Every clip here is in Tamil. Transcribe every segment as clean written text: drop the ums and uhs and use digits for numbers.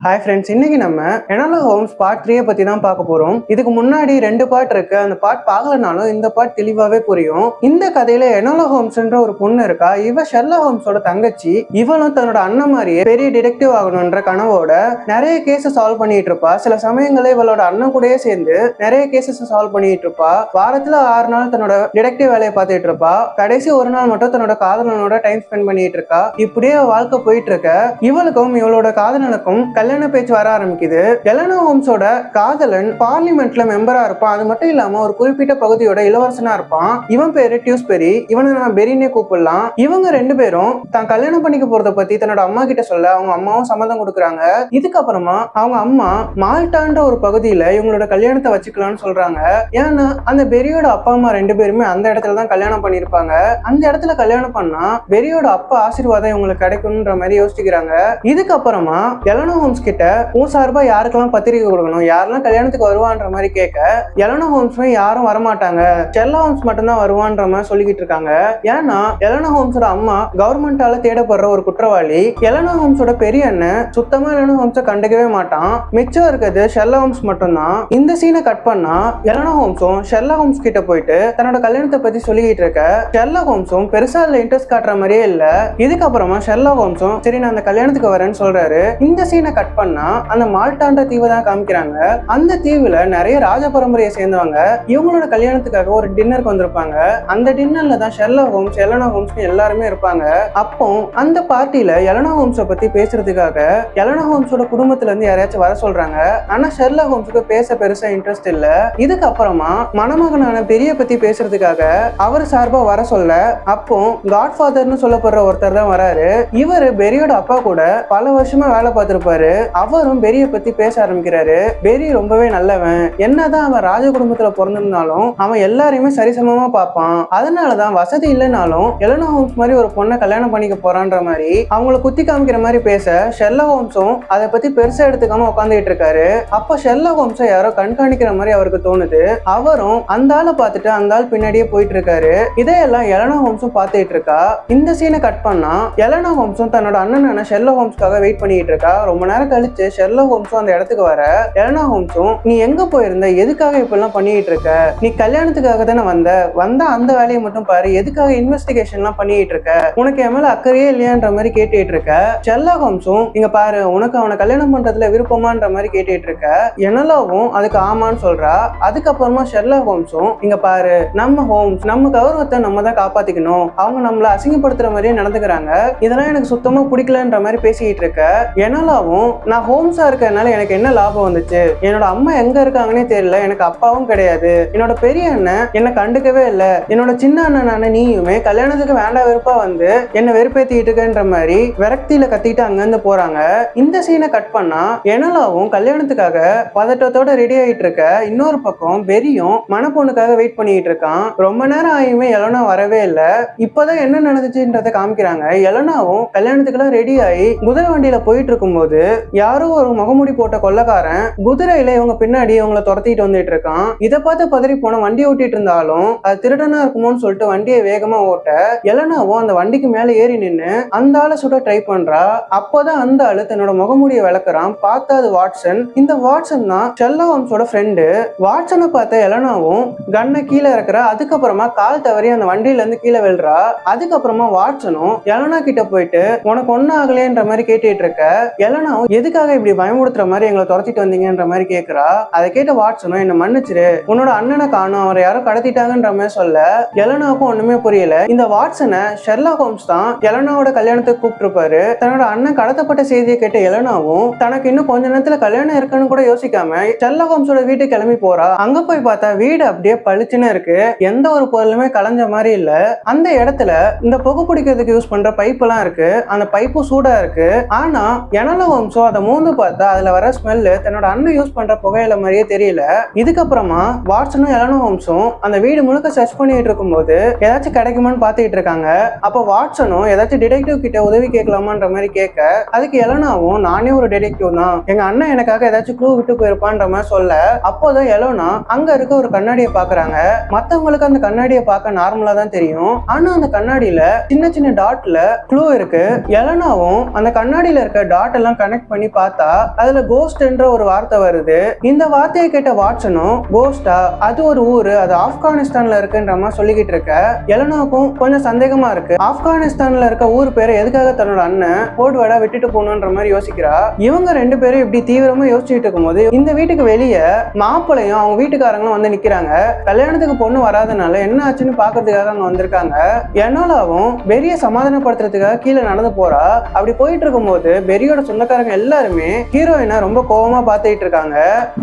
ஹாய் ஃப்ரெண்ட்ஸ், இன்னைக்கு நம்ம எனலா ஹோம்ஸ் பார்ட் 3 பத்தி தான் பார்க்க போறோம். இதுக்கு முன்னாடி 2 பார்ட் இருக்கு. அந்த பார்ட் பார்க்கலனாலும் இந்த பார்ட் தெளிவாவே புரியும். இந்த கதையில எனலா ஹோம்ஸ்ன்ற ஒரு பொண்ணு இருக்கா. இவ ஷெர்லாக் ஹோம்ஸோட தங்கச்சி. இவளும் தன்னோட அண்ணன் மாதிரியே பெரிய டிடெக்டிவ் ஆகணும்ன்ற கனவோட நிறைய கேஸை சால்வ் பண்ணிட்டு இருப்பா. சில சமயங்களே இவளோட அண்ணன் கூடயே சேர்ந்து நிறைய கேசஸ் சால்வ் பண்ணிட்டு இருப்பா. வாரத்துல 6 நாள் தன்னோட டிடெக்டிவ் வேலையை பார்த்துட்டு இருப்பா. கடைசி ஒரு நாள் மட்டும் தன்னோட காதலனோட டைம் ஸ்பெண்ட் பண்ணிட்டு இருக்கா. இப்படியே வாழ்க்கை போயிட்டு இருக்க இவளுக்கும் இவளோட காதலனுக்கும் கல்யாண பேச்சு வர ஆரம்பிக்குது. எலனா ஹோம்ஸோட காதலன் பார்லிமெண்ட்ல மெம்பரா இருப்பான். அது மட்டும் இல்லாம ஒரு குறிப்பிட்ட பகுதியோட இளவரசனா இருப்பான். இவன் பேரு டியூஸ்பெரி. இவனை நம்ம பெரினே கூப்பிடலாம். இவங்க 2 பேரும் தான் கல்யாணம் பண்ணிக்க போறத பத்தி தன்னோட அம்மா கிட்ட சொல்ல அவங்க அம்மாவும் சம்மதம் கொடுக்குறாங்க. இதுக்கப்புறமா அவங்க அம்மா மால்டான்ற ஒரு பகுதியில இவங்களோட கல்யாணத்தை வச்சுக்கலாம்னு சொல்றாங்க. ஏன்னா அந்த பெரியோட அப்பா அம்மா 2 பேருமே அந்த இடத்துல தான் கல்யாணம் பண்ணிருப்பாங்க. அந்த இடத்துல கல்யாணம் பண்ணா பெரியோட அப்பா ஆசீர்வாதம் இவங்களுக்கு கிடைக்கும்ன்ற மாதிரி யோசிக்கிறாங்க. இதுக்கப்புறமா எலனா ஹோம்ஸ் கிட்ட உன் சார்பா யாருக்கெல்லாம் பத்திரிகை கொடுக்கணும், யாரெல்லாம் கல்யாணத்துக்கு வருவான்ற மாதிரி கேட்க எலனா ஹோம்ஸ்மே யாரும் வரமாட்டாங்க, ஷெர்லாக் ஹோம்ஸ் மட்டும்தான் வருவான்ற மாதிரி சொல்லிக்கிட்டு இருக்காங்க. ஏன்னா எலனா ஹோம்ஸோட அம்மா கவர்மெண்டால தேடப்படுற ஒரு குற்றவாளி. எலனா ஹோம்ஸோட பெரிய அண்ணன் சுத்தமா எலனா ஹோம்ஸை கண்டுக்கவே மாட்டான். மிச்சம் இருக்கிறது ஷெர்லாக் ஹோம்ஸ் மட்டும்தான். இந்த சீனை கட் பண்ணா எலனா ஹோம்ஸும் ஷெர்லாக் ஹோம்ஸ் கிட்ட போயிட்டு தன்னோட கல்யாணத்தை பத்தி சொல்லிக்கிட்டு இருக்க ஷெர்லாக் ஹோம்ஸும் பெருசா அதுல இன்ட்ரெஸ்ட் காட்டுற மாதிரியே இல்ல. இதுக்கப்புறமா ஷெர்லாக் ஹோம்ஸும் சரி நான் அந்த கல்யாணத்துக்கு வரேன்னு சொல்றாரு. இந்த சீனை கட் பண்ணா அந்த மால்டான்ற தீவை தான் காமிக்கிறாங்க. அந்த தீவுல நிறைய ராஜ பரம்பரையை சேர்ந்தவங்க இவங்களோட கல்யாணத்துக்காக ஒரு டின்னருக்கு வந்திருப்பாங்க. அந்த டின்னர்ல தான் ஷெர்லாக் ஹோம்ஸ் எலனா ஹோம்ஸ் எல்லாருமே இருப்பாங்க. அப்போ அந்த பார்ட்டியில எலனா ஹோம்ஸை பத்தி பேசுறதுக்காக எலனா ஹோம்ஸோட குடும்பத்துல இருந்து யாரையாச்சும் வர சொல்றாங்க. ஆனா ஷெர்லாக் ஹோம்ஸுக்கு பேச பெருசா இன்ட்ரெஸ்ட் இல்ல. இதுக்கப்புறமா மணமகனான பெரிய பத்தி பேசுறதுக்காக அவர் சார்பா வர சொல்ல அப்போ காட்ஃபாதர்னு சொல்லப்படுற ஒருத்தர் தான் வராரு. இவரு பெரியோட அப்பா கூட பல வருஷமா வேலை பார்த்திருப்பாரு. அவரும் பெரிய பத்தி பேச ஆரம்பிக்கிறாரு. பெரி ரொம்பவே நல்லவன். என்னதான் அவன் ராஜ குடும்பத்துல பிறந்திருந்தாலும் அவன் எல்லாரையுமே சரிசமமா பார்ப்பான். அதனாலதான் வசதி இல்லைனாலும் எலனா ஹோம்ஸ் மாதிரி ஒரு பொண்ணை கல்யாணம் பண்ணிக்க போறான்ற மாதிரி அவங்கள குத்தி காமிக்கிற மாதிரி பேச ஷெர்லாக் ஹோம்ஸும் அதை பத்தி பெருசா எடுத்துக்காம உட்காந்துட்டு இருக்காரு. அப்ப ஷெர்லாக் ஹோம்ஸை யாரோ கண்காணிக்கிற மாதிரி அவருக்கு தோணுது. அவரும் அந்த ஆளை பார்த்துட்டு அந்த ஆள் பின்னாடியே போயிட்டு இருக்காரு. இதையெல்லாம் எலனா ஹோம்ஸும் பார்த்துட்டு இருக்கா. இந்த சீனை கட் பண்ணா எலனா ஹோம்ஸும் தன்னோட அண்ணனான ஷெர்லாக் ஹோம்ஸ்க்காக வெயிட் பண்ணிட்டு இருக்கா. ரொம்ப நேரம் கழிச்சு ஷெர்லாக் ஹோம்ஸும் அந்த இடத்துக்கு வர எலனா ஹோம்ஸும் நீ எங்க போயிருந்த, எதுக்காக இப்பெல்லாம் பண்ணிட்டு இருக்க, நீ கல்யாணத்துக்காக தானே வந்த அந்த வேலையை மட்டும் பாரு, எதுக்காக இன்வெஸ்டிகேஷன் எல்லாம் பண்ணிட்டு இருக்க, உனக்கு என் மேல அக்கறையே இல்லையான்ற மாதிரி கேட்டுட்டு இருக்க. ஷெர்லாக் ஹோம்ஸும் இங்க பாரு உனக்கு அவனை கல்யாணம் பண்றதுல விருப்பமான்ற மாதிரி கேட்டுட்டு இருக்க. எனலாவும் அதுக்கு ஆமான்னு சொல்றா. அதுக்கப்புறமா ஷெர்லாக் ஹோம்ஸும் இங்க பாரு நம்ம கௌரவத்தை நம்ம தான் காப்பாத்திக்கணும், அவங்க நம்மள அசிங்கப்படுத்துற மாதிரியே நடந்துக்கிறாங்க, இதெல்லாம் எனக்கு சுத்தமா பிடிக்கலன்ற மாதிரி பேசிக்கிட்டு இருக்க. எனலாவும் நான் ஹோம்ஸா இருக்கறனால எனக்கு என்ன லாபம் வந்துச்சு, என்னோட அம்மா எங்க இருக்காங்கன்னே தெரியல, எனக்கு அப்பாவும் கிடையாது, என்னோட பெரிய அண்ணன் என்ன கண்டுக்கவே இல்ல, என்னோட சின்ன அண்ணனான நீயுமே கல்யாணத்துக்கு வேண்டாம் வெறுப்பா வந்து என்ன வெறுப்பேத்திட்டு இருக்கன்ற மாதிரி விரக்தியில கத்திட்டு அங்கிருந்து போறாங்க. இந்த சீனை கட் பண்ணா எனலாவும் கல்யாணத்துக்காக பதட்டத்தோட ரெடி ஆயிட்டு இருக்க. இன்னொரு பக்கம் பெரியும் மணப்பொண்ணுக்காக வெயிட் பண்ணிட்டு இருக்கான். ரொம்ப நேரம் ஆயுமே எலனா வரவே இல்ல. இப்பதான் என்ன நடந்துச்சுன்றத காமிக்கிறாங்க. எலனாவும் கல்யாணத்துக்குலாம் ரெடி ஆகி குதிரை வண்டியில போயிட்டு இருக்கும்போது யாரோ ஒரு முகமூடி போட்ட கொள்ளக்காரன் குதிரையில இவங்க பின்னாடி இவங்களை துரத்திட்டு வந்துட்டு இருக்கான். இதை பார்த்து பதறி போன வண்டி ஓட்டிட்டு இருந்தாலும் அது திருடனா இருக்குமோன்னு சொல்லிட்டு வண்டியை வேகமா ஓட்ட எலனாவும் அந்த வண்டிக்கு மேல ஏறி நின்னு அந்த ஆளை சுட ட்ரை பண்றா. அப்போதான் அந்த ஆளு தன்னோட முகமூடியை விளக்குறான். பார்த்தா அது வாட்சன். இந்த வாட்சன் தான் ஷெர்லாக் ஹோம்ஸோட ஃப்ரெண்டு. வாட்சனை பார்த்த எலனாவும் கண்ணை கீழே இருக்கிற. அதுக்கப்புறமா கால் தவறி அந்த வண்டியில இருந்து கீழே விழுறா. அதுக்கப்புறமா வாட்சனும் எலனா கிட்ட போயிட்டு உனக்கு ஒன்னும் ஆகலைன்ற மாதிரி கேட்டுட்டு இருக்க. எலனாவும் எதுக்காக இப்படி பயமுடுத்துற மாதிரி எங்களை துரத்திட்டு வந்தீங்கன்ற மாதிரி கேக்குறா. அதை கேட்ட வாட்சனும் என்ன மன்னிச்சிரு, உன்னோட அண்ணனை காணும், அவரை யாரோ கடத்திட்டாங்கன்ற மாதிரி சொல்ல எலனாவுக்கும் ஒண்ணுமே புரியல. இந்த வாட்சனை ஷெர்லாக் ஹோம்ஸ் தான் எலனாவோட கல்யாணத்துக்கு கூப்பிட்டுருப்பாரு. தன்னோட அண்ணன் கடத்தப்பட்ட செய்தியை கேட்ட எலனாவும் தனக்கு இன்னும் கொஞ்ச நேரத்துல கல்யாணம் இருக்குன்னு கூட யோசிக்காம ஷெர்லாக் ஹோம்ஸோட வீட்டுக்கு கிளம்பி போறா. அங்க போய் பார்த்தா வீடு அப்படியே பளிச்சுன்னு இருக்கு. எந்த ஒரு பொருளுமே கலைஞ்ச மாதிரி இல்ல. அந்த இடத்துல இந்த புகை பிடிக்கிறதுக்கு யூஸ் பண்ற பைப் எல்லாம் இருக்கு. அந்த பைப்பும் சூடா இருக்கு. ஆனா எனலாக் ஹோம்ஸோ அதை மூந்து பார்த்தா அதுல வர ஸ்மெல்லு தன்னோட அண்ணன் யூஸ் பண்ற புகையில மாதிரியே தெரியல. இதுக்கப்புறமா வாட்சனும் எலனா ஹோம்ஸும் அந்த வீடு முழுக்க சர்ச் பண்ணிட்டு இருக்கும்போது ஏதாச்சும் கிடைக்குமான்னு பாத்துக்கிட்டு இருக்காங்க. அப்ப வாட்சனும் ஏதாச்சும் டிடெக்டிவ் கிட்ட உதவி கேட்கலாமான்ற மாதிரி கேட்க அதுக்கு எலனாவும் நானே ஒரு டிடெக்டிவ் தான், எங்க அண்ணன் எனக்காக ஏதாச்சும் க்ளூ விட்டு போயிருப்பான்ற மாதிரி சொல்ல அப்போதான் எலனா அங்க இருக்க ஒரு கண்ணாடியை பாக்குறாங்க. மத்தவங்களுக்கு அந்த கண்ணாடியை பார்க்க நார்மலா தான் தெரியும். ஆனா அந்த கண்ணாடியில சின்ன சின்ன டாட்ல க்ளூ இருக்கு. எலனாவும் அந்த கண்ணாடியில இருக்க டாட் எல்லாம் கனெக்ட் கனெக்ட் பண்ணி பார்த்தா அதுல கோஸ்ட்ன்ற ஒரு வார்த்தை வருது. இந்த வார்த்தையை கேட்ட வாட்சனும் கோஸ்டா, அது ஒரு ஊரு, அது ஆப்கானிஸ்தான்ல இருக்குன்ற மாதிரி சொல்லிக்கிட்டு இருக்க எலனாவுக்கும் கொஞ்சம் சந்தேகமா இருக்கு. ஆப்கானிஸ்தான்ல இருக்க ஊர் பேரை எதுக்காக தன்னோட அண்ணன் கோட்வேர்டா விட்டுட்டு போகணுன்ற மாதிரி யோசிக்கிறா. இவங்க ரெண்டு பேரும் இப்படி தீவிரமா யோசிச்சுட்டு இருக்கும்போது இந்த வீட்டுக்கு வெளியே மாப்பிளையும் அவங்க வீட்டுக்காரங்களும் வந்து நிக்கிறாங்க. கல்யாணத்துக்கு பொண்ணு வராதனால என்ன ஆச்சுன்னு பாக்குறதுக்காக அங்க வந்திருக்காங்க. எனோலாவும் பெரிய சமாதானப்படுத்துறதுக்காக கீழே நடந்து போறா. அப்படி போயிட்டு இருக்கும்போது பெரியோட சொந்தக்காரங்க எல்லாருமே ஹீரோயினை ரொம்ப கோபமா பார்த்துட்டு இருக்காங்க.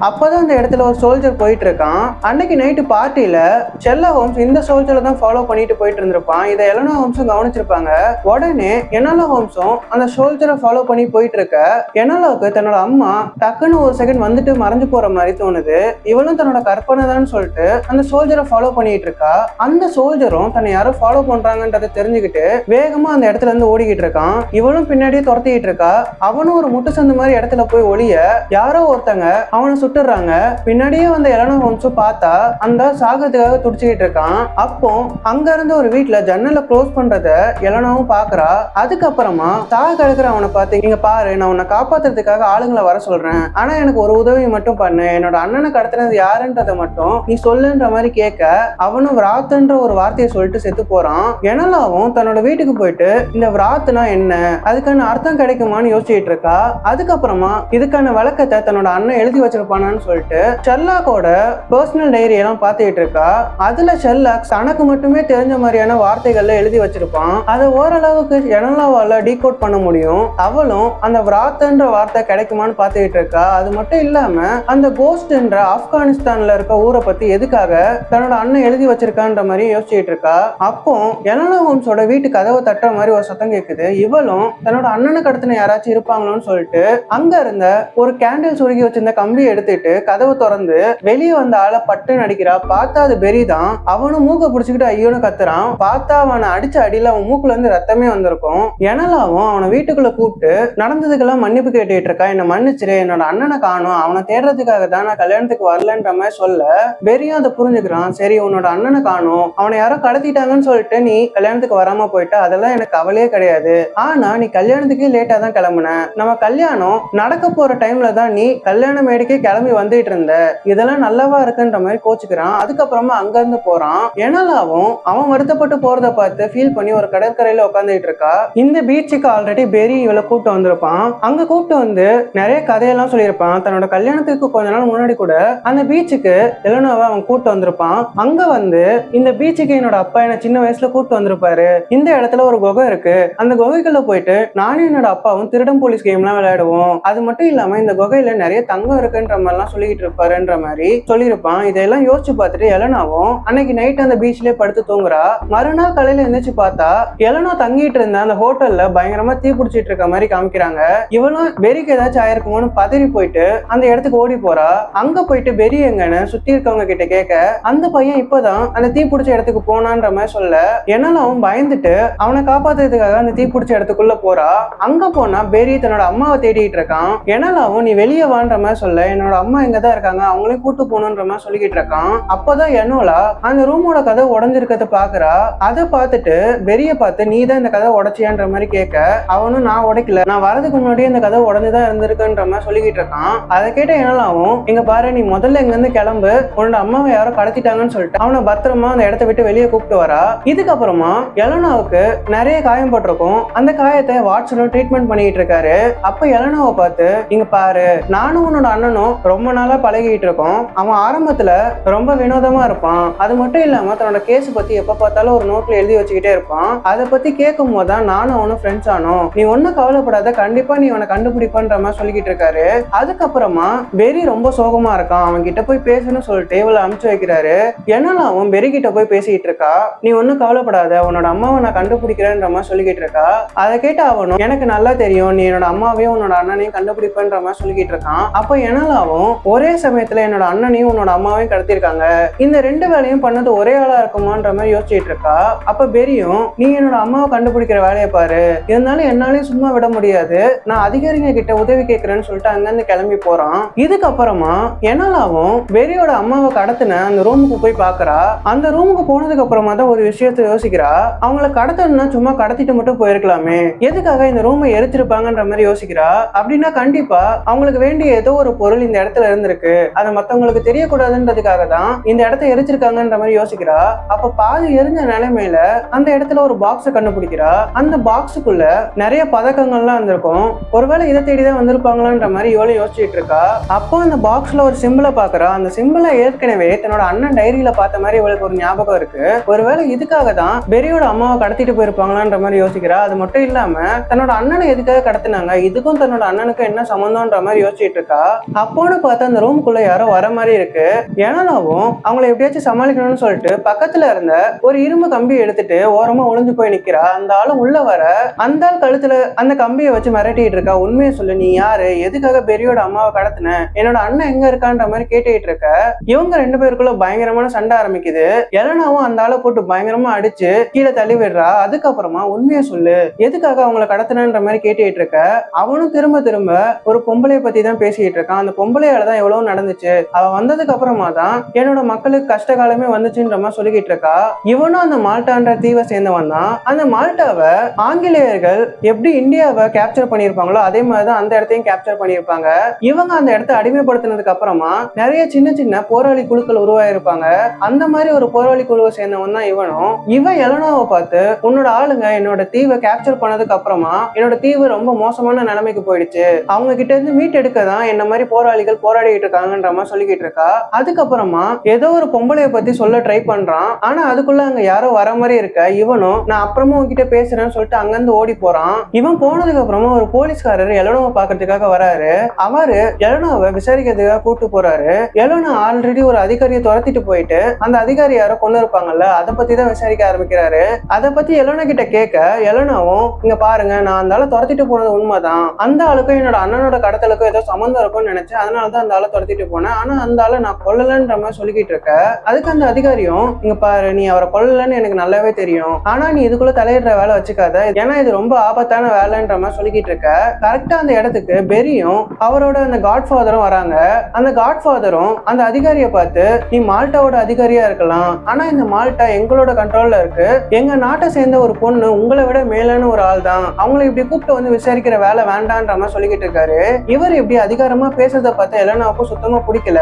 அப்பதான் அந்த இடத்துல ஒரு சோல்ஜர் போயிட்டு இருக்கான். அன்னைக்கு நைட்டு பார்ட்டியில ஷெர்லாக் ஹோம்ஸ் இந்த சோல்ஜரை தான் ஃபாலோ பண்ணிட்டு போயிட்டு இருந்திருப்பான். இதை எலனா ஹோம்ஸும் கவனிச்சிருப்பாங்க. உடனே எனோலா ஹோம்ஸும் அந்த சோல்ஜரை ஃபாலோ பண்ணி போயிட்டு இருக்க எனோலாவுக்கு தன்னோட அம்மா டக்குன்னு ஒரு செகண்ட் வந்துட்டு மறைஞ்சு போற மாதிரி தோணுது. இவளும் தன்னோட கற்பனை தான் சொல்லிட்டு அந்த சோல்ஜரை ஃபாலோ பண்ணிட்டு இருக்கா. அந்த சோல்ஜரும் தன்னை யாரோ ஃபாலோ பண்றாங்கன்றதை தெரிஞ்சுக்கிட்டு வேகமா அந்த இடத்துல இருந்து ஓடிக்கிட்டு இருக்கான். இவளும் பின்னாடியே துரத்திக்கிட்டு இருக்கா. அவனும் ஒரு முட்டு சந்து மாதிரி இடத்துல போய் ஒளிய யாரோ ஒருத்தங்க அவனை சுட்டுறாங்க. பின்னாடியே வந்த எலனா ஹோம்ஸும் பார்த்தா அந்த சாகத்துக்காக துடிச்சுக்கிட்டு இருக்கான். அப்போ அங்க இருந்து ஒரு வீட்டுல ஜன்னலை க்ளோஸ் பண்றத எலனாவும் பாக்குறா. அதுக்கப்புறமா சாக கிடக்குற அவனை பார்த்து, இங்க பாரு, நான் உன்னை காப்பாத்துறதுக்காக ஆளுங்களை வர சொல்றேன், ஆனா எனக்கு ஒரு உதவி மட்டும் பண்ணு, என்னோட அண்ணனை கடத்தினது யாருன்றத மட்டும் நீ சொல்லுன்ற மாதிரி கேட்க அவனும் விராத்துன்ற ஒரு வார்த்தையை சொல்லிட்டு செத்து போறான். எனலாவும் தன்னோட வீட்டுக்கு போயிட்டு இந்த விராத்துனா என்ன, அதுக்கான அர்த்தம் கிடைக்குமான்னு யோசிச்சுட்டு இருக்கா. அதுக்கப்புறமா இதுக்கான விளக்கத்தை தன்னோட அண்ணன் எழுதி வச்சிருப்பானான்னு சொல்லிட்டு ஷெர்லாக்கோட பர்சனல் டைரி எல்லாம் பார்த்துட்டு இருக்கா. அதுல ஷெர்லாக் தனக்கு மட்டுமே தெரிஞ்ச மாதிரியான வார்த்தைகள்ல எழுதி வச்சிருப்பான். அதை ஓரளவுக்கு எனலாவால டீகோட் பண்ண முடியும். அவளும் அந்த விராத்துன்ற வார்த்தை கிடைக்குமான்னு பார்த்துக்கிட்டு இருக்கா. அது மட்டும் இல்லாம அந்த கோஸ்ட்ன்ற ஆப்கானிஸ்தான்ல இருக்க ஊரை பத்தி எதுக்காக தன்னோட அண்ணன் எழுதி வச்சிருக்கான்ற மாதிரி யோசிச்சுட்டு இருக்கா. அப்போ எலனா ஹோம்ஸோட வீட்டு கதவை தட்டுற மாதிரி ஒரு சத்தம் கேட்குது. இவளும் தன்னோட அண்ணனை கடத்தின யாராச்சும் இருப்பாங்களோன்னு சொல்லிட்டு அங்க இருந்த ஒரு கேண்டில் சுருகி வச்சிருந்த கம்பி எடுத்துட்டு கதவை திறந்து வெளியே வந்த ஆளை பட்டுன்னு அடிக்கிறா. பார்த்தா அது பெரி தான். அவனும் மூக்க பிடிச்சிக்கிட்டு ஐயோன்னு கத்துறான். பார்த்தா அவனை அடிச்ச அடியில அவன் மூக்குல இருந்து ரத்தமே வந்திருக்கும். எனலாவும் அவனை வீட்டுக்குள்ள கூப்பிட்டு நடந்ததுக்கெல்லாம் மன்னிப்பு கேட்டுட்டு இருக்கா. என்ன மன்னிச்சிரு, என்னோட அண்ணனை காணும், அவனை தேடுறதுக்காக தான் நான் கல்யாணத்துக்கு வரலன்ற மாதிரி சொல்ல பெரியும் அதை புரிஞ்சுக்கிறான். சரி, உன்னோட அண்ணனை காணும், அவனை யாரோ கடத்திட்டாங்கன்னு சொல்லிட்டு நீ கல்யாணத்துக்கு வராம போயிட்ட, அதெல்லாம் எனக்கு கவலையே கிடையாது. ஆனா நீ கல்யாணத்துக்கே லேட்டா தான் கிளம்புன. நம்ம கல்யாணம் நடக்க போற டைம்ல தான் நீ கல்யாண மேடைக்கே கிளம்பி வந்துட்டு இருந்த, இதெல்லாம் நல்லவா இருக்குன்ற மாதிரி கோச்சுக்கிறான். அதுக்கப்புறமா அங்க இருந்து போறான். எனலாவும் அவன் வருத்தப்பட்டு போறத பார்த்து ஃபீல் பண்ணி ஒரு கடற்கரையில உட்காந்துட்டு இருக்கா. இந்த பீச்சுக்கு ஆல்ரெடி பெரி இவளை கூப்பிட்டு வந்திருப்பான். அங்க கூப்பிட்டு வந்து நிறைய கதையெல்லாம் சொல்லியிருப்பான். தன்னோட கல்யாணத்துக்கு கொஞ்ச நாள் முன்னாடி கூட அந்த பீச்சுக்கு எலனாவை அவன் கூப்பிட்டு வந்திருப்பான். அங்க வந்து இந்த பீச்சுக்கு என்னோட அப்பா என்ன சின்ன வயசுல கூப்பிட்டு வந்திருப்பாரு. இந்த இடத்துல ஒரு குகை இருக்கு, அந்த குகைக்குள்ள போயிட்டு நானும் என்னோட அப்பாவும் திருடம் போலீஸ் கேம் எல்லாம் விளையாடுவோம். அது மட்டும் இல்லாம இந்த குகையில நிறைய தங்கம் இருக்குன்ற மாதிரி எல்லாம் சொல்லிக்கிட்டு இருப்பாருன்ற மாதிரி சொல்லியிருப்பான். இதெல்லாம் யோசிச்சு பார்த்துட்டு எலனாவும் அன்னைக்கு நைட் அந்த பீச்லயே படுத்து தூங்குறா. மறுநாள் காலையில எழுந்திரிச்சு பார்த்தா எலனா தங்கிட்டு இருந்த அந்த ஹோட்டல்ல பயங்கரமா தீ பிடிச்சிட்டு இருக்க மாதிரி காமிக்கிறாங்க. இவளும் பெரிக்கு ஏதாச்சும் ஆயிருக்குமோன்னு பதறி போயிட்டு அந்த இடத்துக்கு ஓடி போறா. அங்க போயிட்டு பெரி எங்கன்னு சுத்தி இருக்கவங்க கிட்ட கேட்க அந்த பையன் இப்பதான் அந்த தீ பிடிச்ச இடத்துக்கு போனான்ற மாதிரி சொல்ல என்னாலும் பயந்துட்டு அவனை காப்பாத்துறதுக்காக அந்த தீ பிடிச்ச இடத்துக்குள்ள போறா. அங்க போனா பெரி தன்னோட அம்மாவை தேடிட்டு இருக்கான். என்னாலும் நீ வெளியே வான்ற மாதிரி சொல்ல என்னோட அம்மா எங்கதான் இருக்காங்க, அவங்களையும் கூட்டு போகணுன்ற மாதிரி சொல்லிக்கிட்டு இருக்கான். அப்பதான் என்னோலா அந்த ரூமோட கதை உடஞ்சிருக்கிறத பாக்குறா. அதை பார்த்துட்டு பெரிய பார்த்து நீ தான் இந்த கதை உடைச்சியான்ற மாதிரி கேட்க அவனும் நான் உடைக்கல, நான் வரதுக்கு முன்னாடியே இந்த கதை உடஞ்சுதான் இருந்திருக்குன்ற மாதிரி சொல்லிக்கிட்டு இருக்கான். அதை கேட்ட என்னலாவும் இங்க பாரு, நீ முதல்ல இங்க இருந்து கிளம்பு, உன்னோட அம்மாவை யாரோ கடத்திட்டாங்கன்னு சொல்லிட்டு அவனை பத்திரமா அந்த இடத்த விட்டு வெளியே கூப்பிட்டு வரா. இதுக்கப்புறமா எலனாவுக்கு நிறைய காயம் போட்டிருக்கும். அந்த காயத்தை வாட்சனும் ட்ரீட்மெண்ட் பண்ணிட்டு இருக்காரு. அப்ப எலனாவை பார்த்து இங்க பாரு, நானும் உன்னோட அண்ணனும் ரொம்ப நாளா பழகிட்டு இருக்கோம். அவன் ஆரம்பத்துல ரொம்ப வினோதமா இருப்பான். அது மட்டும் இல்லாம தன்னோட கேஸ் பத்தி எப்ப பார்த்தாலும் ஒரு நோட்ல எழுதி வச்சுக்கிட்டே இருப்பான். அதை பத்தி கேட்கும் போதுதான் நானும் அவனும் ஃப்ரெண்ட்ஸ் ஆனோம். நீ ஒன்னும் கவலைப்படாத, கண்டிப்பா நீ அவனை கண்டுபிடிப்பன்ற மாதிரி சொல்லிக்கிட்டு இருக்காரு. அதுக்கப்புறமா பெரி ரொம்ப சோகமா இருக்கான். அவன் கிட்ட போய் பேசணும்னு சொல்லிட்டு இவளை அனுப்பிச்சு வைக்கிறாரு. என்னாலும் பெரி கிட்ட போய் பேசிட்டு இருக்கா. நீ ஒன்னும் கவலைப்படாத, உன்னோட அம்மாவை நான் கண்டுபிடிக்கிறேன்ற மாதிரி சொல்லிக்கிட்டு இருக்கா. அதை கேட்டு அவனும் எனக்கு நல்லா தெரியும், நீ என்னோட அம்மாவையும் உன்னோட அண்ணனையும் கண்டுபிடிப்பேன்ற மாதிரி சொல்லிக்கிட்டு இருக்கான். அப்ப என்னாலும் ஒரே சமயத்துல என்னோட அண்ணனையும் உன்னோட அம்மாவையும் கடத்திருக்காங்க, இந்த ரெண்டு வேலையும் பண்ணது ஒரே ஆளா இருக்குமான்ற மாதிரி யோசிச்சுட்டு இருக்கா. அப்ப பெரியும் நீ என்னோட அம்மாவை கண்டுபிடிக்கிற வேலையை பாரு, இருந்தாலும் என்னாலையும் சும்மா விட முடியாது, நான் அதிகாரிங்க கிட்ட உதவி கேட்கிறேன்னு சொல்லிட்டு அங்கிருந்து கிளம்பி போறான். இதுக்கப்புறமா என்னாலும் பெரியோட அம்மாவை கடத்தின அந்த ரூமுக்கு போய் பாக்குறா. அந்த ரூமுக்கு போனதுக்கு அப்புறமா தான் ஒரு விஷயத்த யோசிக்கிறா. அவங்கள கடத்தணும்னா சும்மா கடத்திட்டு மட்டும் போயிருக்கலாமே, எதுக்காக இந்த ரூமை எரிச்சிருப்பாங்கன்ற மாதிரி யோசிக்கிறா. யோசிக்கிறா. அப்படின்னா கண்டிப்பா அவங்களுக்கு வேண்டிய ஏதோ ஒரு பொருள் இந்த இடத்துல இருந்திருக்கு, அதை மத்தவங்களுக்கு தெரியக்கூடாதுன்றதுக்காக தான் இந்த இடத்த எரிச்சிருக்காங்கன்ற மாதிரி யோசிக்கிறா. அப்ப பாதி எரிஞ்ச நிலைமையில அந்த இடத்துல ஒரு பாக்ஸ கண்டுபிடிக்கிறா. அந்த பாக்ஸுக்குள்ள நிறைய பதக்கங்கள்லாம் இருந்திருக்கும். ஒருவேளை இதை தேடிதான் வந்திருப்பாங்களான்ற மாதிரி இவளும் யோசிச்சுட்டு இருக்கா. அப்போ அந்த பாக்ஸ்ல ஒரு சிம்பிளை பாக்குறா. அந்த சிம்பிளை ஏற்கனவே தன்னோட அண்ணன் டைரியில பார்த்த மாதிரி இவளுக்கு ஒரு ஞாபகம் இருக்கு. ஒருவேளை இதுக்காக தான் பெரியோட அம்மாவை கடத்திட்டு போயிருப்பாங்களான்ற மாதிரி யோசிக்கிறா. அது மட்டும் இல்லாம தன்னோட அண்ணனை எதுக்காக கடத்தினாங்க, இதுக்கும் தன்னோட அண்ணனுக்கும் என்ன சம்பந்தம்ன்ற மாதிரி யோசிச்சுட்டு இருக்கா. அப்போன்னு பார்த்தா அந்த ரூம்குள்ள யாரோ வர மாதிரி இருக்கு. ஏனாவும் அவங்களை எப்படியாச்சும் சமாளிக்கணும்னு சொல்லிட்டு பக்கத்துல இருந்த ஒரு இரும்பு கம்பி எடுத்துட்டு ஓரமா ஒளிஞ்சு போய் நிக்கிறா. அந்த ஆளும் உள்ள வர அந்த ஆள் கழுத்துல அந்த கம்பியை வச்சு மிரட்டிட்டு இருக்கா. உண்மையை சொல்லு, நீ யாரு, எதுக்காக பெரியோட அம்மாவை கடத்தின, என்னோட அண்ணன் எங்க இருக்கான்ற மாதிரி கேட்டுட்டு இருக்க. இவங்க ரெண்டு பேருக்குள்ள பயங்கரமான சண்டை ஆரம்பிக்குது. எலனாவும் அந்த ஆளை போட்டு பயங்கரமா அடிச்சு கீழே தள்ளி விடுறா. அதுக்கப்புறமா உண்மையை சொல்லு, எதுக்காக அவங்களை கடத்தினன்ற மாதிரி கேட்டுட்டு இருக்க. அவனும் திரும்ப திரும்ப ஒரு பொம்பளைய பத்தி தான் பேசிட்டு இருக்கான். அந்த பொம்பளையால தான் எவ்வளவு நடந்துச்சு, அவ வந்ததுக்கு அப்புறமா தான் என்னோட மக்களுக்கு கஷ்ட காலமே வந்துச்சுன்ற மாதிரி சொல்லிக்கிட்டு இருக்கா. இவனும் அந்த மால்டான்ற தீவை சேர்ந்தவன் தான். அந்த மால்டாவை ஆங்கிலேயர்கள் எப்படி இந்தியாவை கேப்சர் பண்ணியிருப்பாங்களோ அதே மாதிரிதான் அந்த இடத்தையும் கேப்சர் பண்ணியிருப்பாங்க. இவங்க அந்த இடத்தை அடிமைப்படுத்தினதுக்கு அப்புறமா நிறைய சின்ன சின்ன போராளி குழுக்கள் உருவாயிருப்பாங்க. அந்த மாதிரி ஒரு போராளி குழுவை சேர்ந்தவன் தான் இவனும். இவன் எலனாவை பார்த்து, உன்னோட ஆளுங்க என்னோட தீவை கேப்சர் பண்ணதுக்கு அப்புறமா என்னோட தீவு ரொம்ப மோசமான நிலைமைக்கு போயிடுச்சு, அவங்க கிட்ட இருந்து மீட் எடுக்க தான் என்ன மாதிரி போராளிகள் போராடிட்டு இருக்காங்கன்ற மாதிரி சொல்லிக்கிட்டு இருக்கா. அதுக்கப்புறமா ஏதோ ஒரு பொம்பளைய பத்தி சொல்ல ட்ரை பண்றான். ஆனா அதுக்குள்ள அங்க யாரோ வர மாதிரி இருக்க. இவனும் நான் அப்புறமா உங்ககிட்ட பேசுறேன்னு சொல்லிட்டு அங்கிருந்து ஓடி போறான். இவன் போனதுக்கு அப்புறமா ஒரு போலீஸ்காரர் எலனாவை பாக்குறதுக்காக வராரு. அவரு எலனாவை விசாரிக்கிறதுக்காக கூட்டு போறாரு. எலனா ஆல்ரெடி ஒரு அதிகாரியை துரத்திட்டு போயிட்டு அந்த அதிகாரி யாரோ கொண்டு இருப்பாங்கல்ல, அதை பத்தி தான் விசாரிக்க ஆரம்பிக்கிறாரு. அதை பத்தி எலனா கிட்ட கேட்க, எலனாவும் இங்க பாருங்க, நான் அந்த ஆளை துரத்திட்டு போனது உண்மைதான், அந்த ஆளுக்கும் என்னோட அண்ணனோட கடத்தலுக்கும் ஏதோ சம்மந்தம் இருக்கும்னு நினைச்சேன், அதனாலதான் அந்த ஆளை துரத்திட்டு போனேன், ஆனா அந்த ஆளை நான் கொல்லலன்ற மாதிரி சொல்லிக்கிட்டு இருக்க. அதுக்கு அந்த அதிகாரியும், இங்க பாரு, நீ அவரை கொல்லலன்னு எனக்கு நல்லாவே தெரியும், ஆனா நீ இதுக்குள்ள தலையிடுற வேலை வச்சுக்காத, ஏன்னா இது ரொம்ப ஆபத்தான வேலைன்ற மாதிரி சொல்லிக்கிட்டு இருக்க. கரெக்டா அந்த இடத்துக்கு பெரியும் அவரோட அந்த காட்ஃபாதரும் வராங்க. அந்த காட்ஃபாதரும் அந்த அதிகாரியை பார்த்து, நீ மால்டாவோட அதிகாரியா இருக்கலாம், ஆனா இந்த மால்டா எங்களோட கண்ட்ரோல்ல இருக்கு, எங்க நாட்டை சேர்ந்த ஒரு பொண்ணு உங்களை விட மேலான ஒரு ஆள் தான், அவங்களை இப்படி கூப்பிட்டு வந்து விசாரிக்கிற வேலை வேண்டான்ற மாதிரி சொல்லிக்கிட்டு இருக்காரு. இவர் இப்படி அதிகாரமா பேசுறத பார்த்து எலனாவுக்கும் சுத்தமா பிடிக்கல.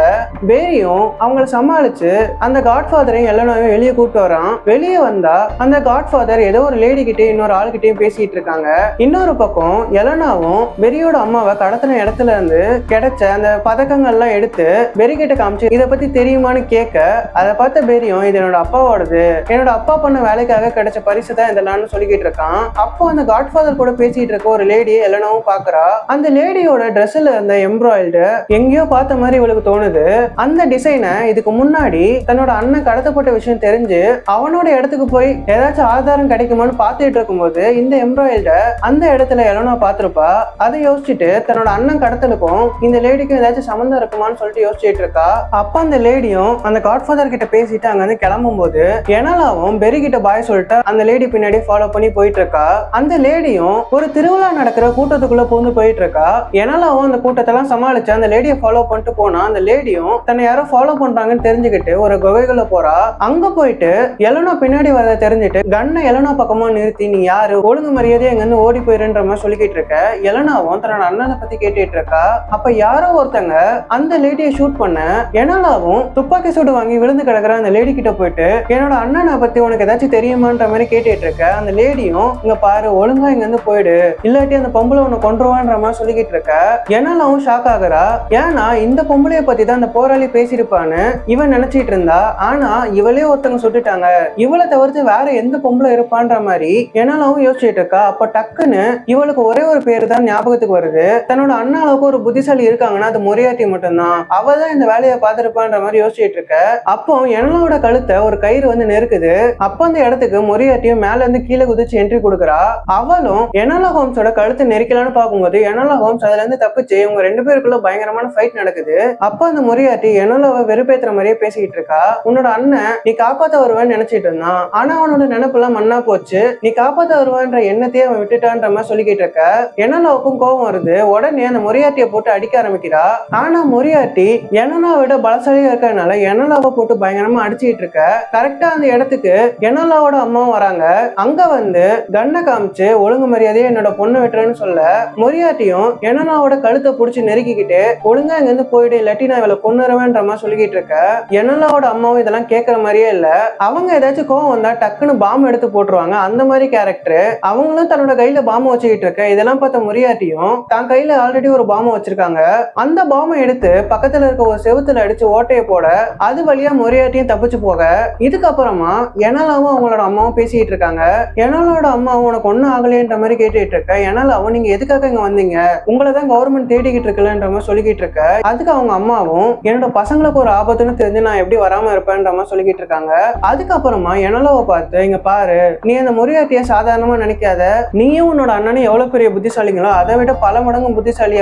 பேரியும் அவங்களை சமாளிச்சு அந்த காட்ஃபாதரையும் எலனாவையும் வெளியே கூப்பிட்டு வரான். வெளியே வந்தா அந்த காட்ஃபாதர் ஏதோ ஒரு லேடி கிட்டே இன்னொரு ஆள் கிட்டேயும் பேசிட்டு இருக்காங்க. இன்னொரு பக்கம் எலனாவும் பெரியோட அம்மாவை கடத்தின இடத்துல இருந்து கிடைச்ச அந்த பதக்கங்கள்லாம் எடுத்து பெரி கிட்ட காமிச்சு இதை பத்தி தெரியுமான்னு கேட்க, அதை பார்த்த பெரியும் இது என்னோட அப்பாவோடது, என்னோட அப்பா பண்ண வேலைக்காக கிடைச்ச பரிசு தான் இதெல்லாம் சொல்லிக்கிட்டு இருக்கான். அப்போ அந்த காட்ஃபாதர் கூட பேசிட்டு இருக்க ஒரு லேடி எலனாவும் பாக்குறா. அந்த லேடியோட ட்ரெஸ்ல இருந்த எம்ப்ராய்டு எங்கேயோ பார்த்த மாதிரி இவளுக்கு தோணுது. அந்த டிசைனை இதுக்கு முன்னாடி தன்னோட அண்ணன் கடத்தப்பட்ட விஷயம் தெரிஞ்சு அவனோட இடத்துக்கு போய் ஏதாச்சும் ஆதாரம் கிடைக்குமான்னு பார்த்துட்டு இருக்கும்போது இந்த எம்ப்ராய்டு அந்த இடத்துல எலனா பார்த்திருப்பா. அதை யோசிச்சுட்டு தன்னோட அண்ணன் கடத்தலுக்கும் இந்த லேடிக்கும் ஏதாச்சும் சம்மந்தம் இருக்குமான்னு சொல்லிட்டு யோசிச்சுட்டு இருக்கா. அப்ப அந்த லேடியும் அந்த காட்ஃபாதர் கிட்ட பேசிட்டு அங்க வந்து கிளம்பும் போது எனாலாவும் பெரி கிட்ட பாய் சொல்லிட்டு அந்த லேடி பின்னாடி ஃபாலோ பண்ணி போயிட்டு இருக்கா. அந்த லேடியும் ஒரு திருவிழா நடக்கிற கூட்டத்துக்குள்ள பூந்து போயிட்டு இருக்கா. எனாலாவும் அந்த கூட்டத்தெல்லாம் சமாளிச்சு அந்த லேடியை ஃபாலோ பண்ணிட்டு போனா அந்த லேடியும் தன்னை யாரோ ஃபாலோ பண்றாங்கன்னு தெரிஞ்சுக்கிட்டு ஒரு குகைக்குள்ள போறா. அங்க போயிட்டு எலனா பின்னாடி வரதை தெரிஞ்சுட்டு கண்ணை எலனா பக்கமா நிறுத்தி, நீ யாரு, ஒழுங்கு மரியாதையா எங்க இருந்து ஓடி போயிருன்ற மாதிரி சொல்லிக்கிட்டு இருக்க. எலனாவும் தன்னோட அண்ணனை பத்தி கேட்டுட்டு இருக்கா. அப்ப யாரோ ஒருத்தங்க அந்த லேடியை ஷூட் பண்ண எனாலாவும் துப்பாக்கி சூடு வாங்கி விழுந்து கிடக்குற அந்த லேடி கிட்ட போயிட்டு, என்னோட அண்ணனை பத்தி உனக்கு ஏதாச்சும் தெரியுமான்ற மாதிரி கேட்டுட்டு இருக்க. அந்த லேடியும், இங்க பாரு, ஒழுங்கா இங்க இருந்து போயிடு, இல்லாட்டி அந்த பொம்பளை உன்னை கொன்றுவான்ற மாதிரி சொல்லிக்கிட்டு இருக்க. எனாலாவும் ஷாக் ஆகுறா. ஏன்னா இந்த பொம்பளைய பத்தி தான் அந்த போராளி பேசியிருப்பான்னு இவன் நினைச்சிட்டு இருந்தா. ஆனா இவளே ஒருத்தவங்க சுட்டுட்டாங்க, இவளை தவிர்த்து வேற எந்த பொம்பளை இருப்பான்ற மாதிரி எனாலாவும் யோசிச்சுட்டு இருக்கா. அப்ப டக்குன்னு இவளுக்கு ஒரே ஒரு பேரு தான் ஞாபகத்துக்கு வருது. தன்னோட அண்ணாவுக்கு ஒரு புத்திசாலி இருக்காங்கன்னா அது மொரியாட்டி மட்டும்தான், அவ தான் இந்த வேலையை பார்த்திருப்பான்ற மாதிரி யோசிச்சுட்டு இருக்க. அப்போ எனாலோட கழுத்தை ஒரு கயிறு வந்து நெருக்குது. அப்ப அந்த இடத்துக்கு மொரியாட்டியும் மேல இருந்து கீழே குதிச்சு என்ட்ரி கொடுக்குறா. அவளும் எனாலா ஹோம்ஸோட கழுத்தை நெரிக்கலான்னு பார்க்கும்போது எனாலா ஹோம்ஸ் அதுல இருந்து தப்பிச்சு இவங்க ரெண்டு பேருக்குள்ள பயங்கரமான ஃபைட் நடக்குது. அப்ப அந்த மொரியாட்டி எனாலாவை வெறுப்பேத்துற மாதிரியே பேசிக்கிட்டு இருக்கா. உன்னோட அண்ணன் நீ காப்பாத்த வருவேன்னு நினைச்சிட்டு இருந்தான், ஆனா அவனோட நினைப்பெல்லாம் மண்ணா போச்சு, நீ காப்பாத்த வருவான்ற எண்ணத்தையே அவன் விட்டுட்டான்ற மாதிரி சொல்லிக்கிட்டு இருக்க. எனாலாவுக்கும் கோபம் வருது. உடனே அந்த மொரியாட்டியை போட்டு அடிக்க ஆரம்பிக்கிறா. ஆனா மொரியாட்டி எனாலாவை விட பலசாலியா இருக்கறதுனால எனாலாவை போட்டு பயங்கரமா அடிச்சுட்டு இருக்க. கரெக்டா அந்த இடத்துக்கு எனாலாவோட அம்மாவும் வராங்க. அங்க வந்து கண்ணை காமிச்சு ஒழுங்கு மரியாதையா என்னோட பொண்ணு விட்டுறேன்னு சொல்ல மொரியாட்டியும் எனலாவோட கழுத்தை புடிச்சு நெருக்கிக்கிட்டு ஒழுங்கா இங்க இருந்து போயிடு, இல்லாட்டி நான் இவளை கொன்னுருவேன்ற மாதிரி சொல்லிக்கிட்டு இருக்க. எனலாவோட அம்மாவும் இதெல்லாம் கேட்கற மாதிரியே இல்ல. அவங்க ஏதாச்சும் கோவம் வந்தா டக்குன்னு பாம்பு எடுத்து போட்டுருவாங்க. அந்த மாதிரி கேரக்டர். அவங்களும் தன்னோட கையில பாம்பு வச்சுக்கிட்டு இருக்க. இதெல்லாம் பார்த்த மொரியாட்டியும் தான் கையில ஆல்ரெடி ஒரு பாம்பு வச்சிருக்காங்க. அந்த பாம்பை எடுத்து பக்கத்துல இருக்க ஒரு செவுத்துல அடிச்சு ஓட்டையை போட அது வழியா மொரியாட்டியும் தப்பிச்சு போக, இதுக்கப்புறமா எனலாவும் அவங்களோட அம்மாவும் பேசிட்டு இருக்காங்க. எனலோட அம்மாவும் உனக்கு ஒன்னும் ஆகலைன்ற மாதிரி கேட்டுட்டு இருக்க. எனலாவும் நீங்க எதுக்காக இங்க வந்தீங்க, உங்களதான் கவர்மெண்ட் தேடிக்கிட்டு இருக்கலன்ற மாதிரி சொல்லிக்கிட்டு இருக்க. அதுக்கு அவங்க அம்மாவும் என்னோட பசங்களுக்கு ஒரு ஆபத்துன்னு தெரிஞ்சு நான் எப்படி வராம இருப்பேன்ற மாதிரி சொல்லிக்கிட்டு இருக்காங்க. அதுக்கப்புறமா எனலாவை பார்த்து இங்க பாரு, நீ அந்த மொரியாட்டிய சாதாரணமா நினைக்காத, நீயும் உன்னோட அண்ணனும் எவ்வளவு பெரிய புத்திசாலிங்களோ அதை விட பல மடங்கு புத்திசாலி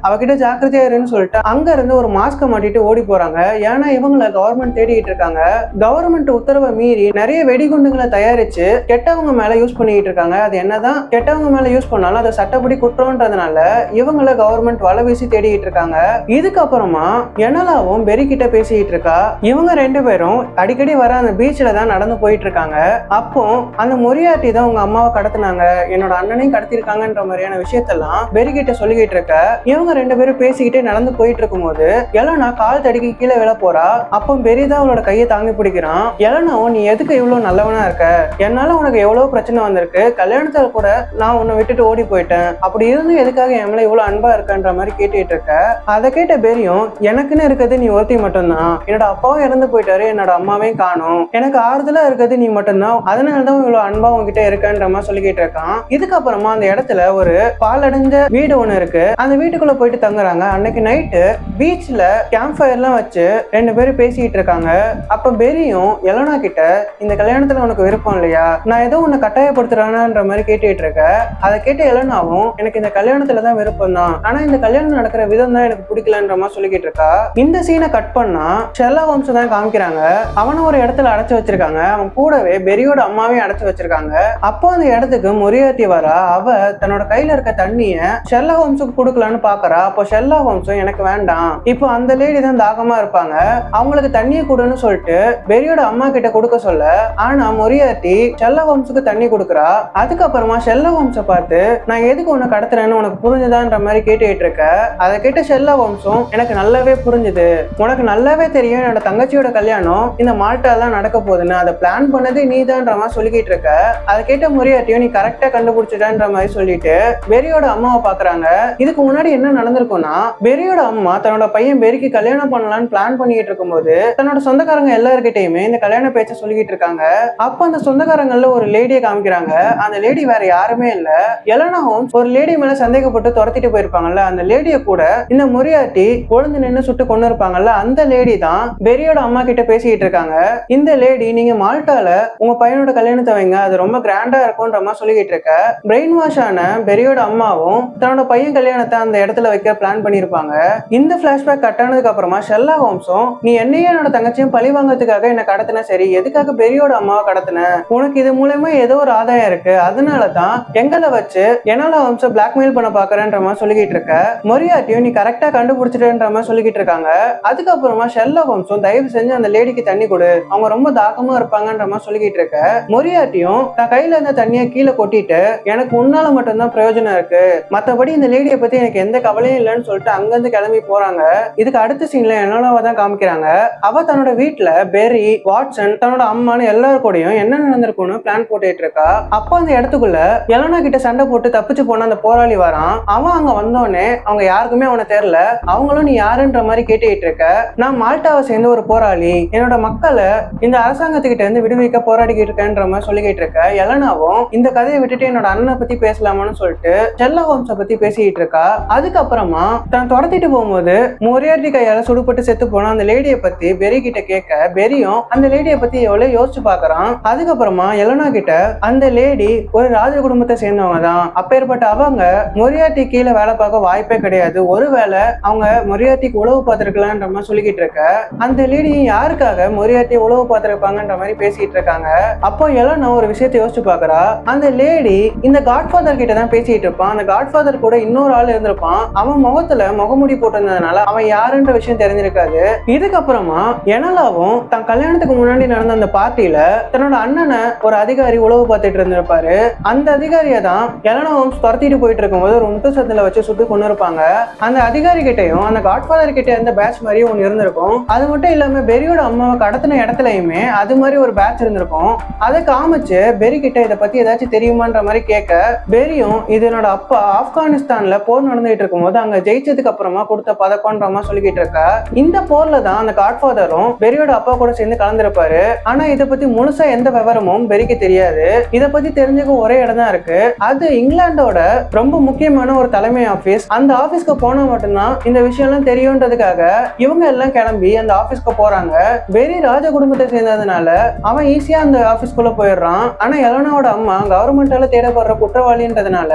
அவகிட்ட ஜாக்கிரதையா இருன்னு சொல்லிட்டு அங்க இருந்து ஒரு மாஸ்க மாட்டிட்டு ஓடி போறாங்க. ஏன்னா இவங்களை கவர்மெண்ட் தேடிட்டு இருக்காங்க. கவர்மெண்ட் உத்தரவை மீறி நிறைய வெடிகுண்டுகளை தயாரிச்சு கெட்டவங்க மேல யூஸ் பண்ணிட்டு இருக்காங்க. அது என்னதான் கெட்டவங்க மேல யூஸ் பண்ணாலும் அதை சட்டப்படி குற்றம்ன்றதுனால இவங்களை கவர்மெண்ட் வலை வீசி தேடிட்டு இருக்காங்க. இதுக்கப்புறமா எனலாவும் பெரி கிட்ட பேசிட்டு இருக்கா. இவங்க ரெண்டு பேரும் அடிக்கடி வர அந்த பீச்ல தான் நடந்து போயிட்டு இருக்காங்க. அப்போ அந்த மொரியாட்டி தான் உங்க அம்மாவை கடத்தினாங்க, என்னோட அண்ணனையும் கடத்திருக்காங்கன்ற மாதிரியான விஷயத்தெல்லாம் பெரி கிட்ட சொல்லிக்கிட்டு இருக்க. இவங்க ரெண்டு பேரும் பேசிக்கிட்டே நடந்து போயிட்டு இருக்கும் போது எலனா கால் தடிக்கு கீழே விழ போறா. அப்போ பெரி தான் அவளோட கையை தாங்கி பிடிக்கிறான். எலனாவும் நீ எதுக்கு இவ்வளவு நல்லவனா இருக்க, என்னால உனக்கு எவ்வளவு பிரச்சனை வந்திருக்கு, கல்யாணத்துல கூட நான் உன்னை விட்டுட்டு ஓடி போயிட்டேன், அப்படி இருந்து எதுக்காக என் மேல இவ்வளவு அன்பா இருக்கன்ற மாதிரி கேட்டுட்டு இருக்க. அதை கேட்ட பெரியும் எனக்குன்னு இருக்கிறது நீ ஒருத்தி மட்டும்தான், என்னோட அப்பாவும் இறந்து போயிட்டாரு, என்னோட அம்மாவையும் காணும், எனக்கு ஆறுதலா இருக்கிறது நீ மட்டும்தான், அதனாலதான் இவ்வளவு அன்பா உங்ககிட்ட இருக்கன்ற மாதிரி சொல்லிக்கிட்டு இருக்கான். இதுக்கப்புறமா அந்த இடத்துல ஒரு பாலடைஞ்ச வீடு ஒண்ணு இருக்கு. அந்த வீட்டுக்குள்ள போயிட்டு தங்குறாங்க. அன்னைக்கு நைட்டு பீச்ல கேம்ப் ஃபயர் எல்லாம் வச்சு ரெண்டு பேரும் பேசிட்டு இருக்காங்க. அப்ப பெரியும் எலனா கிட்ட இந்த கல்யாணத்துல உனக்கு விருப்பம் இல்லையா, நான் ஏதோ உன்னை கட்டாயப்படுத்துறானன்ற மாதிரி கேட்டுட்டு இருக்க. அதை கேட்ட எலனாவும் எனக்கு இந்த கல்யாணத்துலதான் விருப்பம் தான், ஆனா இந்த கல்யாணம் நடக்கிற விதம் தான் எனக்கு பிடிக்கலன்ற மாதிரி சொல்லிக்கிட்டு இருக்கா. இந்த சீனை கட் பண்ணா ஷெர்லா ஹோம்ஸ் தான் காமிக்கிறாங்க. அவனை ஒரு இடத்துல அடைச்சு வச்சிருக்காங்க. அவன் கூடவே பெரியோட அம்மாவையும் அடைச்சு வச்சிருக்காங்க. அப்போ அந்த இடத்துக்கு மொரியாட்டி வரா. அவ தன்னோட கையில இருக்க தண்ணிய ஷெர்லா ஹோம்ஸுக்கு கொடுக்கலான்னு பாக்குறா. அப்போ ஷெர்லா ஹோம்ஸும் எனக்கு வேண்டாம், இப்போ அந்த லேடி தான் தாகமா இருப்பாங்க, அவங்களுக்கு தண்ணியை கொடுன்னு சொல்லிட்டு பெரியோட அம்மா கிட்ட கொடுக்க சொல்ல, ஆனா மொரியாட்டி ஷெர்லா ஹோம்ஸுக்கு தண்ணி கொடுக்குறா. அதுக்கப்புறமா ஷெர்லா ஹோம்ஸை பார்த்து நான் எதுக்கு உன்னை கடத்துறேன்னு உனக்கு புரிஞ்சுதான்ற மாதிரி கேட்டுட்டு இருக்க. அதை கேட்ட ஷெர்லா ஹோம்ஸும் எனக்கு நல்லாவே புரிஞ்சுது, உனக்கு நல்லாவே தெரியும் என்னோட தங்கச்சியோட கல்யாணம் இந்த மால்டால தான் நடக்க போகுதுன்னு, அதை பிளான் பண்ணது நீதான்ற மாதிரி சொல்லிக்கிட்டு இருக்க. அதை கேட்ட மொரியாட்டியும் நீ கரெக்டா கண்டுபிடிச்சிட்டன்ற மாதிரி சொல்லிட்டு பெரியோட அம்மாவை பாக்குறாங்க. இதுக்கு முன்னாடி என்ன நடந்திருக்கும்னா, பெரியோட அம்மா தன்னோட பையன் பெரிக்கு கல்யாணம் பண்ணலாம்னு பிளான் பண்ணிட்டு இருக்கும்போது தன்னோட சொந்தக்காரங்க எல்லார்கிட்டயுமே இந்த கல்யாண பேச்ச சொல்லிக்கிட்டு இருக்காங்க. அப்ப அந்த சொந்தக்காரங்கள்ல ஒரு லேடியை காமிக்கிறாங்க. அந்த லேடி வேற யாருமே இல்ல, எலனா ஹோம்ஸ் ஒரு லேடி மேல சந்தேகப்பட்டு துரத்திட்டு போயிருப்பாங்கல்ல, அந்த லேடியை கூட இந்த மொரியாட்டி கொழுந்து நின்று சுட்டு கொண்டு இருப்பாங்கல்ல, அந்த லேடி தான் பெரியோட அம்மா கிட்ட பேசிட்டு இருக்காங்க. இந்த லேடி நீங்க மால்டால உங்க பையனோட கல்யாணத்தை வைங்க, அது ரொம்ப கிராண்டா இருக்கும்ன்ற மாதிரி சொல்லிக்கிட்டு இருக்க. பிரெயின் வாஷ் ஆன பெரியோட அம்மாவும் தன்னோட பையன் கல்யாணத்தை அந்த இடத்துல வைக்க பிளான் பண்ணிருப்பாங்க. இந்த பிளாஷ்பேக் கட் ஆனதுக்கு அப்புறமா ஷெர்லா ஹோம்ஸும் நீ என்னையே என்னோட தங்கச்சியும் பழி வாங்கறதுக்காக என்ன கடத்தின, சரி எதுக்காக பெரியோட அம்மாவை கடத்தின, உனக்கு இது மூலமா ஏதோ ஒரு ஆதாயம் இருக்கு, அதனாலதான் எங்களை வச்சு என்னால ஹோம்ஸை பிளாக்மெயில் பண்ண பாக்குறேன்ற மாதிரி சொல்லிக்கிட்டு இருக்க. மொரியாட்டியும் நீ கரெக்டா கண்டுபிடிச்சிட்டேன்ற மாதிரி சொல்லிக்கிட்டு இருக்காங்க. அதுக்கப்புறமா ஷெர்லா ஹோம்ஸும் தயவு செஞ்சு அந்த லேடிக்கு தண்ணி கொடு, அவங்க ரொம்ப தாகமா இருப்பாங்கன்ற மாதிரி சொல்லிக்கிட்டு இருக்க. மொரியாட்டியும் தன் கையில இருந்த தண்ணியை கீழே கொட்டிட்டு எனக்கு உன்னால மட்டும்தான் பிரயோஜனம் இருக்கு, மத்தபடி இந்த லேடியை பத்தி எனக்கு எந்த கவலையும் இல்லைன்னு சொல்லிட்டு அங்கிருந்து கிளம்பி போறாங்க. இதுக்கு அடுத்த சீன்ல என்னோட தான் காமிக்கிறாங்க. அவ தன்னோட வீட்டுல பெரி, வாட்சன், தன்னோட அம்மான்னு எல்லாரும் கூடயும் என்ன நடந்திருக்கும்னு பிளான் போட்டுட்டு இருக்கா. அப்போ அந்த இடத்துக்குள்ள எலனா கிட்ட சண்டை போட்டு தப்பிச்சு போன அந்த போராளி வரான். அவன் அங்க வந்தோடனே அவங்க யாருக்குமே அவனை தெரியல. அவங்களும் நீ யாருன்ற மாதிரி கேட்டுட்டு இருக்க. நான் மால்டாவை சேர்ந்த ஒரு போராளி, என்னோட மக்களை இந்த அரசாங்கத்துக்கிட்ட இருந்து விடுவிக்க போராடிக்கிட்டு இருக்கேன்ற மாதிரி சொல்லிக்கிட்டு இருக்க. எலனாவும் இந்த கதையை விட்டுட்டு என்னோட அண்ணனை பத்தி பேசலாமான்னு சொல்லிட்டு ஷெர்லா ஹோம்ஸை பத்தி பேசிட்டு இருக்கா. அதுக்கப்புறமா தான் துரத்திட்டு போகும்போது மொரியாட்டி கையால சுடுபட்டு செத்து போன அந்த லேடியை பத்தி பெரி கிட்ட கேட்க, பெரியும் அந்த லேடியை பத்தி எவ்வளவு யோசிச்சு பாக்குறான். அதுக்கப்புறமா எலனா கிட்ட அந்த லேடி ஒரு ராஜ குடும்பத்தை சேர்ந்தவங்க தான், அப்பேற்பட்ட அவங்க மொரியாட்டி கீழே வேலை பார்க்க வாய்ப்பே கிடையாது, ஒருவேளை அவங்க மொரியாட்டிக்கு உளவு பார்த்திருக்கலான்ற மாதிரி சொல்லிக்கிட்டு இருக்க. அந்த லேடி யாருக்காக மொரியாட்டி உளவு பார்த்திருப்பாங்கன்ற மாதிரி பேசிட்டு இருக்காங்க. அப்போ எலனா ஒரு விஷயத்தை யோசிச்சு பாக்குறா. அந்த லேடி இந்த காட்ஃபாதர் கிட்ட தான் பேசிட்டு இருப்பான். அந்த காட்ஃபாதர் கூட இன்னொரு ஆள் இருந்திருப்பான். அவன் முகத்துல முகமுடி போட்டிருந்ததுனால அவன் யாருன்ற விஷயம் தெரிஞ்சிருக்காது. இதுக்கப்புறமா எனலாவும் தன் கல்யாணத்துக்கு முன்னாடி நடந்த அந்த பார்ட்டியில தன்னோட அண்ணனை ஒரு அதிகாரி உளவு பார்த்துட்டு இருந்திருப்பாரு. அந்த அதிகாரியை தான் எலனா ஹோம்ஸ் துரத்திட்டு போயிட்டு இருக்கும்போது ஒரு முட்டு சத்துல வச்சு சுட்டு கொண்டு இருப்பாங்க. அந்த அதிகாரி கிட்டையும் அந்த காட்ஃபாதர் கிட்ட இருந்த பேட்ச் மாதிரியும் ஒன்று இருந்திருக்கும். அது மட்டும் இல்லாம பெரியோட அம்மாவை கடத்தின இடத்துலயுமே அது மாதிரி ஒரு பேட்ச் இருந்திருக்கும். அதை காமிச்சு பெரி கிட்ட இதை பத்தி ஏதாச்சும் தெரியுமான்ற மாதிரி கேட்க, பெரியும் இது என்னோட அப்பா ஆப்கானிஸ்தான்ல போர் நடந்துகிட்டு இருக்கும் போது அங்க ஜெயிச்சதுக்கு அப்புறமா கொடுத்த பதக்கம்ன்ற மாதிரி சொல்லிக்கிட்டு இருக்க. இந்த போர்ல தான் அந்த காட்ஃபாதரும் பெரியோட அப்பா கூட சேர்ந்து கலந்துருப்பாரு. ஆனா இதை பத்தி முழுசா எந்த விவரமும் பெரிக்கு தெரியாது. இதை பத்தி தெரிஞ்சுக்க ஒரே இடம் தான் இருக்கு. அது இங்கிலாந்தோட ரொம்ப முக்கியமான ஒரு தலைமை ஆபீஸ். அந்த ஆபீஸ்க்கு போனா மட்டும்தான் இந்த விஷயம் எல்லாம் தெரியும்ன்றதுக்காக இவங்க எல்லாம் கிளம்பி அந்த ஆபீஸ்க்கு போறாங்க. பெரி ராஜ குடும்பத்தை சேர்ந்ததுனால அவன் ஈஸியா அந்த ஆபீஸ்க்குள்ள போயிடுறான். ஆனா எலனாவோட அம்மா கவர்மெண்டால தேடப்படுற குற்றவாளின்றதுனால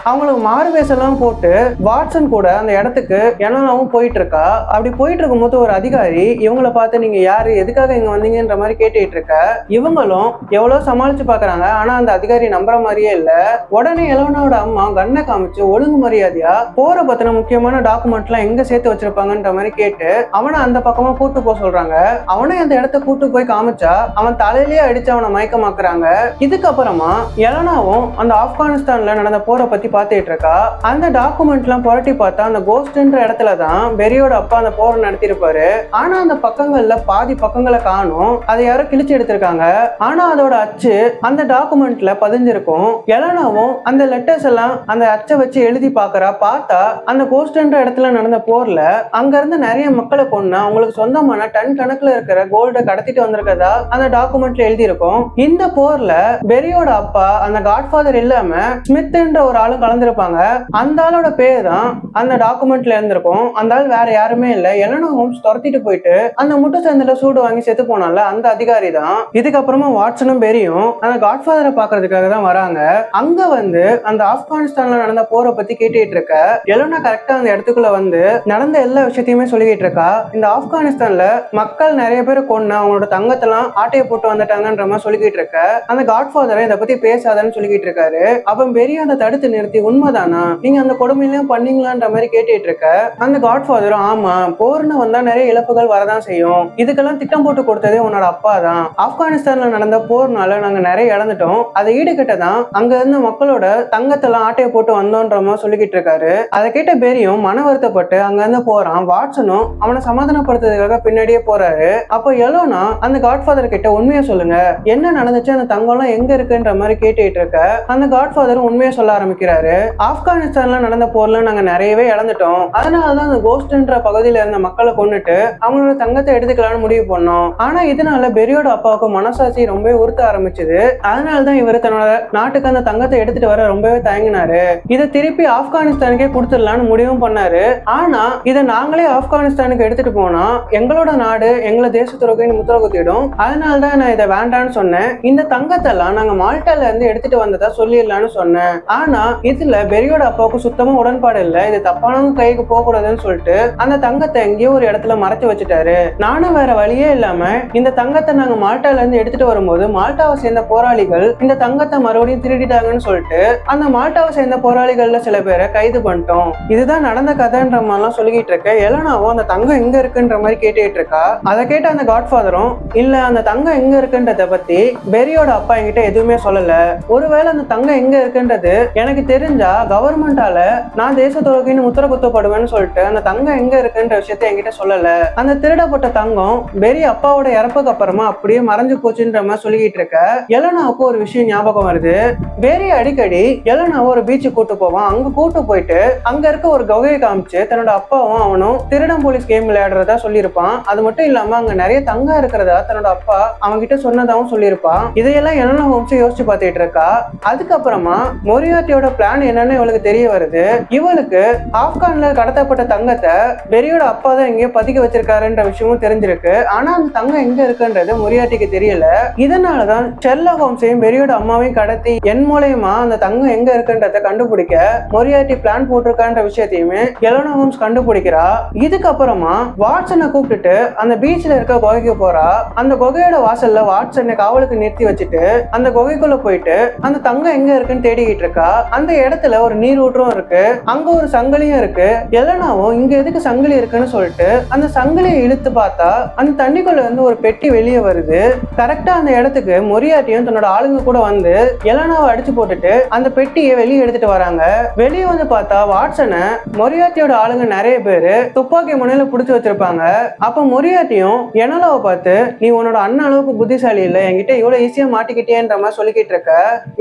அவங்களுக்கு மாறு வேஷம்லாம் போட்டு வாட்சன் கூட அந்த இடத்துக்கு எலனாவும் போயிட்டு இருக்கா. அப்படி போயிட்டு இருக்கும்போது ஒரு அதிகாரி இவங்களை பார்த்து நீங்க யாரு, எதுக்காக இங்க வந்தீங்கன்ற மாதிரி கேட்டுட்டு இருக்க. இவங்களும் எவ்வளவு சமாளிச்சு பாக்குறாங்க. ஆனா அந்த அதிகாரி நம்புற மாதிரியே இல்ல. உடனே எலனாவோட அம்மா கண்ணை காமிச்சு ஒழுங்கு மரியாதையா போற பத்தின முக்கியமான டாக்குமெண்ட் எல்லாம் எங்க சேர்த்து வச்சிருப்பாங்கன்ற மாதிரி கேட்டு அவனை அந்த பக்கமா கூட்டு போக சொல்றாங்க. அவனை அந்த இடத்த கூட்டு போய் காமிச்சா அவன் தலையிலேயே அடிச்சு அவனை மயக்கமாக்குறாங்க. இதுக்கப்புறமா எலனாவும் அந்த ஆப்கானிஸ்தான்ல நடந்த போரை பத்தி பாத்துட்டு இருக்கா. அந்த டாக்குமெண்ட் எல்லாம் புரட்டி பார்த்தா அந்த கோஸ்ட்ன்ற இடத்துலதான் பெரியோட அப்பா அந்த போரை நடத்திருப்பாரு. ஆனா அந்த பக்கங்கள்ல பாதி பக்கங்களை காணும். அதை யாரோ கிழிச்சு எடுத்திருக்காங்க. ஆனா அதோட அச்சு அந்த டாக்குமெண்ட்ல பதிஞ்சிருக்கும். எலனாவும் அந்த லெட்டர்ஸ் எல்லாம் அந்த அச்சை வச்சு எழுதி பாக்குறா. பார்த்தா அந்த கோஸ்ட்ன்ற இடத்துல நடந்த போர்ல அங்க இருந்து நிறைய மக்களை கொண்டு அவங்களுக்கு சொந்தமான டன் கணக்குல இருக்கிற கோல்ட கடத்திட்டு வந்திருக்கதா அந்த டாக்குமெண்ட்ல எழுதி இருக்கும். இந்த போர்ல பெரியோட அப்பா அந்த காட்ஃபாதர் இல்லாம ஸ்மித்ன்ற ஒரு ஆளும் கலந்துருப்பாங்க. அந்த ஆளோட பேர் தான் அந்த டாக்குமெண்ட்ல இருந்திருக்கும். அந்த ஆள் வேற யாருமே இல்ல. எலனா ஹோம்ஸ் துரத்திட்டு போயிட்டு அந்த முட்டு சந்தில சூடு வாங்கி செத்து போனால அந்த அதிகாரி தான். இதுக்கப்புறமா வாட்சனும் பெரியும் அந்த காட்ஃபாதரை பாக்குறதுக்காக தான் வராங்க. அங்க வந்து அந்த ஆப்கானிஸ்தான்ல நடந்த போரை பத்தி கேட்டுட்டு இருக்க. எலனா கரெக்டா அந்த இடத்துக்குள்ள வந்து நடந்த எல்லா விஷயத்தையுமே சொல்லிக்கிட்டு இருக்கா. இந்த ஆப்கானிஸ்தான்ல மக்கள் நிறைய பேர் கொண்டு அவங்களோட தங்கத்தெல்லாம் ஆட்டையை போட்டு வந்துட்டாங்கன்ற மாதிரி சொல்லிக்கிட்டு இருக்க. அந்த காட்ஃபாதரை இதை பத்தி பேசாதன்னு சொல்லிக்கிட்டு இருக்காரு. அப்ப பெரிய அந்த தடுத்து நிறுத்தி உண்மைதானா, நீங்க அந்த கொடுமையிலையும் பண்ணீங்களான்ற மாதிரி கேட்டுட்டு இருக்க. அந்த காட்ஃபாதரும் ஆமா, போர்னு வந்தா நிறைய இழப்புகள் வரதான் செய்யும், இதுக்கெல்லாம் திட்டம் போட்டு கொடுத்ததே உன்னோட அப்பா தான். ஆப்கானிஸ்தான்ல நடந்த போர்னால நாங்க நிறைய இழந்துட்டோம், அதை ஈடுகிட்ட தான் அங்க இருந்த மக்களோட தங்கத்தெல்லாம் ஆட்டையை போட்டு வந்தோன்ற மாதிரி சொல்லிக்கிட்டு இருக்காரு. அதை கேட்ட பெரியும் மன வருத்தப்பட்டு அங்க இருந்து போறான். வாட்சனும் அவனை சமாதானப்படுத்துறதுக்காக பின்னாடியே போறாரு. அப்போ எலோனா அந்த காட்ஃபாதர் கிட்ட உண்மையை சொல்லுங்க, என்ன நடந்துச்சு, அந்த தங்கம்லாம் எங்க இருக்குன்ற மாதிரி கேட்டுட்டு இருக்க. அந்த காட்ஃபாதரும் உண்மையை சொல்ல ஆரம்பிக்கிறாரு. ஆப்கானிஸ்தான்ல நடந்த போர்ல நாங்க நிறையவே இழந்துட்டோம், அதனாலதான் அந்த கோஸ்ட்ன்ற பகுதியில இருந்த மக்களை கொண்டுட்டு அவங்களோட தங்கத்தை எடுத்துக்கலாம்னு முடிவு பண்ணோம். ஆனா இதனால பெரியோட அப்பாவுக்கு மனசாட்சி ரொம்ப உறுத்த ஆரம்பிச்சது. அதனாலதான் இவர் தன்னோட நாட்டுக்கு அந்த தங்கத்தை எடுத்துட்டு வர ரொம்பவே தயங்கினாரு. இதை திருப்பி ஆப்கானிஸ்தானுக்கே கொடுத்துடலான்னு முடிவும் பண்ணாரு. ஆனா இதை நாங்களே ஆப்கானிஸ்தானுக்கு எடுத்துட்டு போனா எங்களோட நாடு எங்களை தேச துரோகின்னு முத்திர குத்திடும், அதனாலதான் நான் இதை வேண்டான்னு சொன்னேன். இந்த தங்கத்தை எல்லாம் நாங்க மால்டால இருந்து எடுத்துட்டு வந்ததா சொல்லிடலான்னு சொன்னேன். ஆனா இதுல பெரியோட அப்பாவுக்கு சுத்தமா உடன்பாடு இல்ல, இது தப்பானவங்க கைக்கு போக கூடாதுன்னு சொல்லிட்டு அந்த தங்கத்தை எங்கேயோ ஒரு இடத்துல மறைச்சு வச்சுட்டாரு. நானும் வேற வழியே இல்லாம இந்த தங்கத்தை நாங்க மால்டால இருந்து எடுத்துட்டு வரும்போது மால்டாவை சேர்ந்த போராளிகள் இந்த தங்கத்தை மறுபடியும் திருடிட்டாங்கன்னு சொல்லிட்டு அந்த மால்டாவை சேர்ந்த போராளிகள்ல சில பேரை கைது பண்ணிட்டோம். இதுதான் நடந்த கதைன்ற மாதிரிலாம் சொல்லிக்கிட்டு இருக்க. எலனாவும் அந்த தங்கம் எங்க இருக்குன்ற மாதிரி கேட்டுட்டு இருக்கா. அதை கேட்ட அந்த காட்ஃபாதரும் இல்ல, அந்த தங்கம் எங்க இருக்குன்றத பத்தி பெரியோட அப்பா என்கிட்ட எதுவுமே சொல்லல, ஒருவேளை அந்த தங்கம் எங்க இருக்குன்றது எனக்கு தெரிஞ்சா கவர்மெண்டால நான் தேச துரோகின்னு முத்திர குத்தப்படுவேன்னு சொல்லிட்டு அந்த தங்கம் எங்க இருக்குன்ற விஷயத்த என்கிட்ட சொல்லல. அந்த திருடப்பட்ட தங்கம் பெரி அப்பாவோட இறப்புக்கு அப்புறமா அப்படியே மறைஞ்சு போச்சுன்ற மாதிரி சொல்லிக்கிட்டு இருக்க. எலனாவுக்கு ஒரு விஷயம் ஞாபகம் வருது. பெரி அடிக்கடி எலனாவை ஒரு பீச்சு கூட்டு போவான். அங்க கூட்டு போயிட்டு அங்க இருக்க ஒரு குகையை காமிச்சு தன்னோட அப்பாவும் அவனும் திருடம் போலீஸ் கேம் விளையாடுறதா சொல்லியிருப்பான். அது மட்டும் இல்லாம அங்க நிறைய தங்கம் இருக்கிறதா தன்னோட அப்பா அவங்க கிட்ட சொன்னதாவும் சொல்லியிருப்பான். இதையெல்லாம் எலனா ஹோம்ஸ் யோசிச்சு பார்த்துட்டு இருக்கா. அதுக்கப்புறமா மொரியாட்டியோட பிளான் என்னன்னு இவளுக்கு தெரிய வருது. இவளுக்கு ஆப்கான்ல கடத்தப்பட்ட தங்கத்தை பெரியோட அப்பா தான் எங்கேயோ பதுக்கி வச்சிருக்காருன்ற விஷயமும் தெரிஞ்சிருக்கு. ஆனா அந்த தங்கம் எங்க இருக்குன்றது மொரியாட்டிக்கு தெரியல. இதனாலதான் ஷெர்லாக் ஹோம்ஸையும் பெரியோட அம்மாவையும் கடத்தி என் மூலயமா அந்த தங்கம் எங்க இருக்குன்றத கண்டுபிடிக்க மொரியாட்டி பிளான் போட்டிருக்கான்ற விஷயத்தையுமே எலனா ஹோம்ஸ் கண்டுபிடிக்கிறா. இதுக்கப்புறமா வாட்சனை கூப்பிட்டுட்டு அந்த பீச்ல இருக்க குகைக்கு போறா. அந்த குகையோட வாசல்ல வாட்சனை காவலுக்கு நிறுத்தி வச்சுட்டு அந்த குகைக்குள்ள போயிட்டு அந்த தங்கம் எங்க இருக்குன்னு தேடிக்கிட்டு இருக்கா. அந்த இடத்துல ஒரு நீர் ஊற்றும் இருக்கு, அங்க ஒரு சங்கிலியும் இருக்கு. எலனாவும் இங்க எதுக்கு சங்கிலி இருக்குன்னு சொல்லிட்டு அந்த சங்கிலியை இழுத்து பார்த்தா அந்த தண்ணிக்குள்ள இருந்து ஒரு பெட்டி வெளியே வருது. கரெக்டா அந்த இடத்துக்கு மொரியாட்டியும் தன்னோட ஆளுங்க கூட வந்து எலனாவை அடிச்சு போட்டுட்டு அந்த பெட்டியை வெளியே எடுத்துட்டு வராங்க. வெளியே வந்து பார்த்தா வாட்சனை மொரியாட்டியோட ஆளுங்க நிறைய பேரு துப்பாக்கி முனையில புடிச்சு வச்சிருப்பாங்க. அப்ப மொரியாட்டியும் எனலாவை பார்த்து, நீ உன்னோட அண்ணன் அளவுக்கு புத்திசாலி இல்ல, என்கிட்ட இவ்வளவு ஈஸியா மாட்டிக்கிட்டேன்ற மாதிரி சொல்லிக்கிட்டு இருக்க.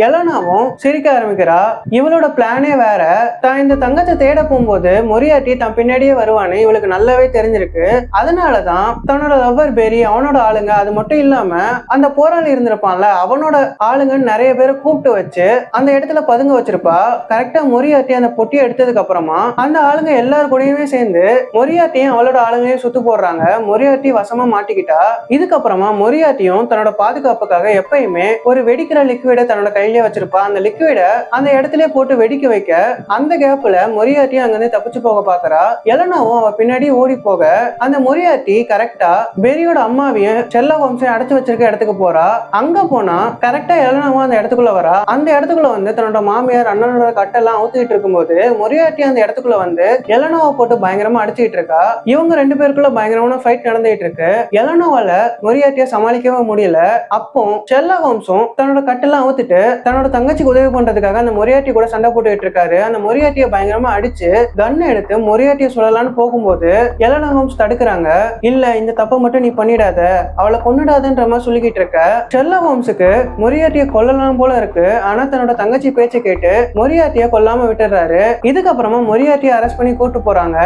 எலனாவும் சிரிக்க ஆரம்பிக்கிறா. இவளோட பிளானே வேற. தான் இந்த தங்கத்தை தேட போகும்போது மொரியாட்டி தன் பின்னாடியே வருவானு இவளுக்கு நல்லாவே தெரிஞ்சிருக்கு. அதனாலதான் தன்னோட லவ்வர் பெரி, அவனோட ஆளுங்க, அது மட்டும் இல்லாம அந்த போராளி இருந்திருப்பான்ல, அவனோட ஆளுங்க நிறைய பேரை கூப்பிட்டு வச்சு அந்த இடத்துல பதுங்க வச்சிருப்பா. கரெக்டா மொரியாட்டி அந்த பொட்டியை எடுத்ததுக்கு அப்புறமா அந்த ஆளுங்க எல்லாரும் கூடயுமே சேர்ந்து மொரியாட்டியும் அவளோட ஆளுங்களையும் சுத்து போடுறாங்க. மொரியாட்டி வசமா மாட்டிக்கிட்டா. இதுக்கப்புறமா மொரியாட்டியும் தன்னோட பாதுகாப்புக்காக எப்பயுமே ஒரு வெடிக்கிற லிக்விட தன்னோட கையிலேயே வச்சிருப்பா. அந்த லிக்விட அந்த இடத்துல போட்டு வெடிக்க வைக்க அந்த கேப்ல மொரியாட்டியும் அங்கிருந்து தப்பிச்சு போக பாக்குறா. எலனாவும் அவ பின்னாடி ஓடி போக அந்த மொரியாட்டி கரெக்டா பெரியோட அம்மாவையும் ஷெர்லாக் ஹோம்ஸையும் அடைச்சு வச்சிருக்க இடத்துக்கு போறா. அங்க போனா கரெக்டா எலனாவும் அந்த இடத்துக்குள்ள வரா. அந்த இடத்துக்குள்ள வந்து தன்னோட மாமியார் அண்ணனோட கட்டெல்லாம் ஊத்திட்டு இருக்கும்போது மொரியாட்டி அந்த இடத்துக்குள்ள வந்து எலனாவை போட்டு பயங்கரமா அடிச்சுட்டு இருக்கா. இவங்க ரெண்டு பேருக்குள்ள பயங்கரமான ஃபைட் நடந்துட்டு இருக்கு. எலனாவால மொரியாட்டியை சமாளிக்கவே முடியல. அப்போ ஷெர்லாக் ஹோம்ஸும் தன்னோட கட்டெல்லாம் ஊத்திட்டு தன்னோட தங்கச்சிக்கு உதவி பண்றதுக்காக அந்த மொரியாட்டி கூட சண்டை போட்டுட்டு இருக்காரு. அந்த மொரியாட்டியை பயங்கரமா அடிச்சு கன்னை எடுத்து மொரியாட்டியை சொல்லலான்னு போகும்போது எலனாக் ஹோம்ஸ் தடுக்கிறாங்க. இல்ல, இந்த தப்பை மட்டும் நீ பண்ணிடாத, அவளை கொன்னுடாதன்ற மாதிரி சொல்லிக்கிட்டு இருக்க. ஷெர்லாக் ஹோம்ஸுக்கு மொரியாட்டியை கொல்லலாம் போல இருக்கு. ஆனா தன்னோட தங்கச்சி பேச்சை கேட்டு மொரியாட்டியை கொல்லாம விட்டுறாரு. இதுக்கப்புறமா மொரியாட்டியை அரெஸ்ட் பண்ணி கூட்டு போறாங்க.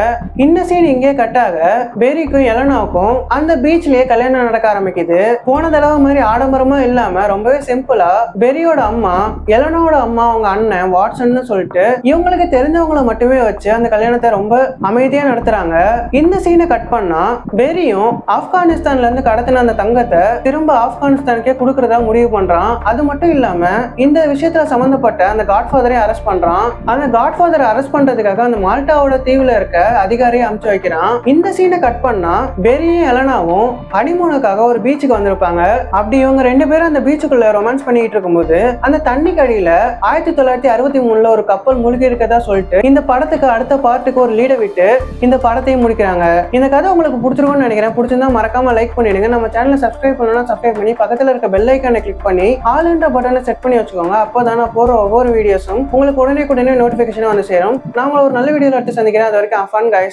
இந்த சீன் இங்கே கட்டாக பெரிக்கும் எலனாவுக்கும் அந்த பீச்லயே கல்யாணம் நடக்க ஆரம்பிக்குது. போன தடவை மாதிரி ஆடம்பரமா இல்லாம ரொம்பவே சிம்பிளா பெரியோட அம்மா, எலனாவோட அம்மா, அவங்க அண்ணன் வாட்சன் சொல்லிட்டு இவங்களுக்கு தெரிஞ்சவங்களை மட்டுமே வச்சு அந்த கல்யாணத்தை ரொம்ப அமைதியா நடத்துறாங்க. இந்த சீனை கட் பண்ணா பெரியும் ஆப்கானிஸ்தான்ல இருந்து கடத்தின அந்த தங்கத்தை திரும்ப ஆப்கானிஸ்தானுக்கே கொடுக்கறதா முடிவு பண்றான். அது மட்டும் இல்லாம இந்த விஷயத்துல சம்பந்தப்பட்ட அந்த காட்ஃபாதரை அரெஸ்ட் பண்றான். அந்த காட்ஃபாதரை அரெஸ்ட் பண்றதுக்காக அந்த மால்டாவோட தீவுல இருக்க அதிகாரியை அனுப்பிச்சு வைக்கிறான். இந்த சீனை கட் பண்ணா பெரியும் எலனாவும் ஹனிமூனுக்காக ஒரு பீச்சுக்கு வந்திருப்பாங்க. அப்படி இவங்க ரெண்டு பேரும் அந்த பீச்சுக்குள்ள ரொமான்ஸ் பண்ணிட்டு இருக்கும்போது அந்த தண்ணி கடியில 1963 ஒரு கப்பல் மூழ்கி இருக்கதா சொல்லிட்டு இந்த படத்துக்கு அடுத்த பார்ட்டுக்கு ஒரு லீடை விட்டு இந்த படத்தையும் முடிக்கிறாங்க. இந்த கதை உங்களுக்கு பிடிச்சிருக்கும்னு நினைக்கிறேன். பிடிச்சிருந்தா மறக்காம லைக் பண்ணிடுங்க. நம்ம சேனலை சப்ஸ்கிரைப் பண்ணணும்னா சப்ஸ்கிரைப் பண்ணி பக்கத்துல இருக்க பெல் ஐக்கானை கிளிக் பண்ணி ஆல்ன்ற பட்டனை செட் பண்ணி வச்சுக்கோங்க. அப்போதான் நான் போற ஒவ்வொரு வீடியோஸும் உங்களுக்கு உடனே நோட்டிபிகேஷன் வந்து சேரும். நான் உங்களை ஒரு நல்ல வீடியோல எடுத்து சந்திக்கிறேன். அது வரைக்கும் ஃபன் கைஸ்.